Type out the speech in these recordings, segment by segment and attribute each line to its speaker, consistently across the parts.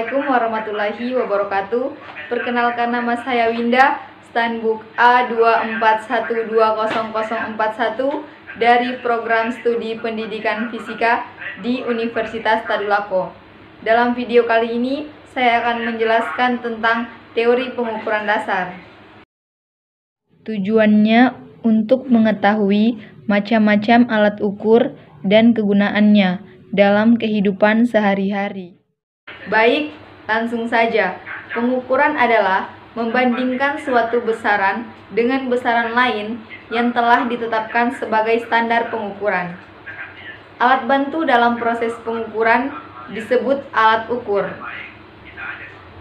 Speaker 1: Assalamualaikum warahmatullahi wabarakatuh. Perkenalkan, nama saya Winda, Standbook A241200041 dari Program Studi Pendidikan Fisika di Universitas Tadulako. Dalam video kali ini, saya akan menjelaskan tentang teori pengukuran dasar. Tujuannya untuk mengetahui macam-macam alat ukur dan kegunaannya dalam kehidupan sehari-hari. Baik, langsung saja. Pengukuran adalah membandingkan suatu besaran dengan besaran lain yang telah ditetapkan sebagai standar pengukuran. Alat bantu dalam proses pengukuran disebut alat ukur.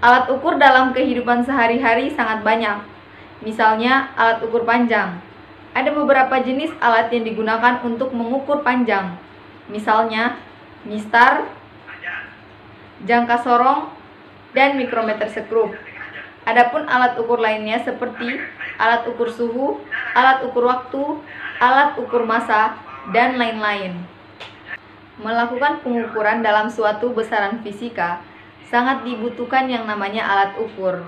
Speaker 1: Alat ukur dalam kehidupan sehari-hari sangat banyak. Misalnya, alat ukur panjang. Ada beberapa jenis alat yang digunakan untuk mengukur panjang. Misalnya, mistar, jangka sorong, dan mikrometer sekrup. Adapun alat ukur lainnya seperti alat ukur suhu, alat ukur waktu, alat ukur massa, dan lain-lain. Melakukan pengukuran dalam suatu besaran fisika sangat dibutuhkan yang namanya alat ukur.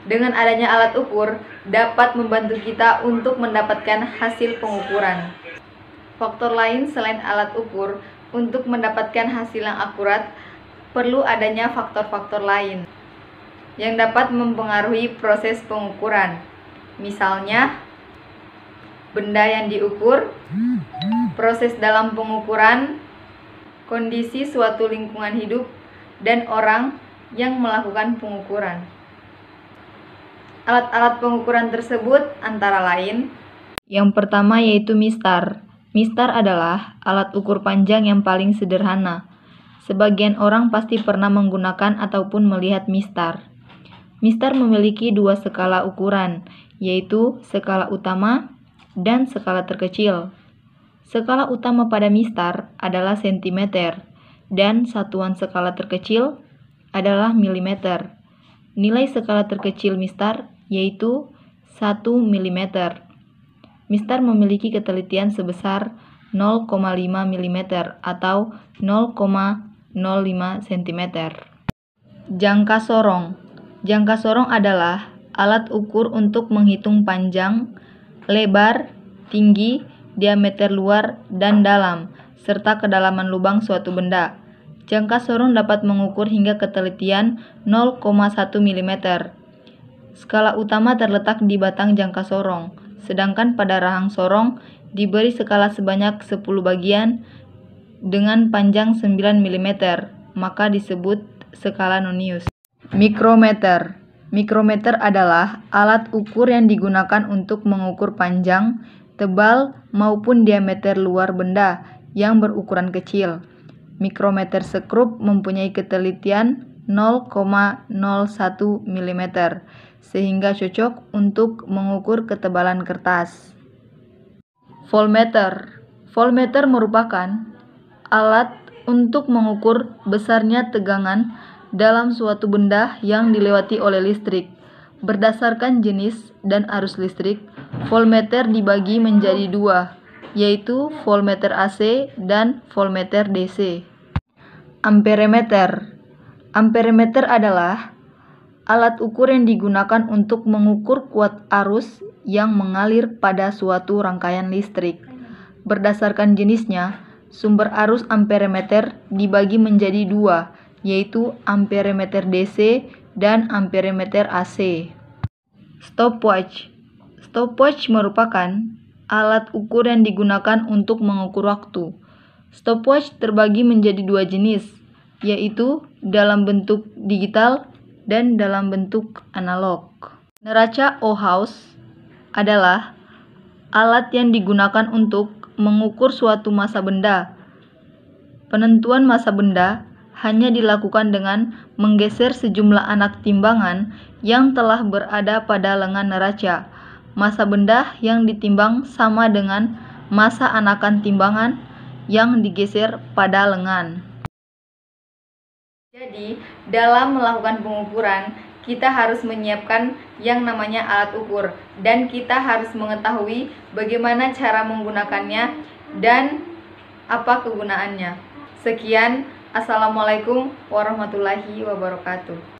Speaker 1: Dengan adanya alat ukur dapat membantu kita untuk mendapatkan hasil pengukuran. Faktor lain selain alat ukur untuk mendapatkan hasil yang akurat, perlu adanya faktor-faktor lain yang dapat mempengaruhi proses pengukuran. Misalnya, benda yang diukur, proses dalam pengukuran, kondisi suatu lingkungan hidup, dan orang yang melakukan pengukuran. Alat-alat pengukuran tersebut antara lain, yang pertama yaitu mistar. Mistar adalah alat ukur panjang yang paling sederhana. Sebagian orang pasti pernah menggunakan ataupun melihat mistar. Mistar memiliki dua skala ukuran, yaitu skala utama dan skala terkecil. Skala utama pada mistar adalah sentimeter, dan satuan skala terkecil adalah milimeter. Nilai skala terkecil mistar yaitu 1 mm. Mistar memiliki ketelitian sebesar 0,5 mm atau 0,05 cm. Jangka sorong. Jangka sorong adalah alat ukur untuk menghitung panjang, lebar, tinggi, diameter luar dan dalam, serta kedalaman lubang suatu benda. Jangka sorong dapat mengukur hingga ketelitian 0,1 mm. Skala utama terletak di batang jangka sorong, sedangkan pada rahang sorong diberi skala sebanyak 10 bagian dengan panjang 9 mm, maka disebut skala nonius. Mikrometer. Mikrometer adalah alat ukur yang digunakan untuk mengukur panjang, tebal, maupun diameter luar benda yang berukuran kecil. Mikrometer sekrup mempunyai ketelitian 0,01 mm, sehingga cocok untuk mengukur ketebalan kertas. Voltmeter. Voltmeter merupakan alat untuk mengukur besarnya tegangan dalam suatu benda yang dilewati oleh listrik. Berdasarkan jenis dan arus listrik, voltmeter dibagi menjadi dua, yaitu voltmeter AC dan voltmeter DC. Amperemeter. Amperemeter adalah alat ukur yang digunakan untuk mengukur kuat arus yang mengalir pada suatu rangkaian listrik. Berdasarkan jenisnya, sumber arus amperemeter dibagi menjadi dua, yaitu amperemeter DC dan amperemeter AC. Stopwatch. Stopwatch merupakan alat ukur yang digunakan untuk mengukur waktu. Stopwatch terbagi menjadi dua jenis, yaitu dalam bentuk digital dan dalam bentuk analog. Neraca Ohaus adalah alat yang digunakan untuk mengukur suatu massa benda. Penentuan massa benda hanya dilakukan dengan menggeser sejumlah anak timbangan yang telah berada pada lengan neraca. Massa benda yang ditimbang sama dengan massa anakan timbangan yang digeser pada lengan. Jadi, dalam melakukan pengukuran, kita harus menyiapkan yang namanya alat ukur, dan kita harus mengetahui bagaimana cara menggunakannya dan apa kegunaannya. Sekian, Assalamualaikum warahmatullahi wabarakatuh.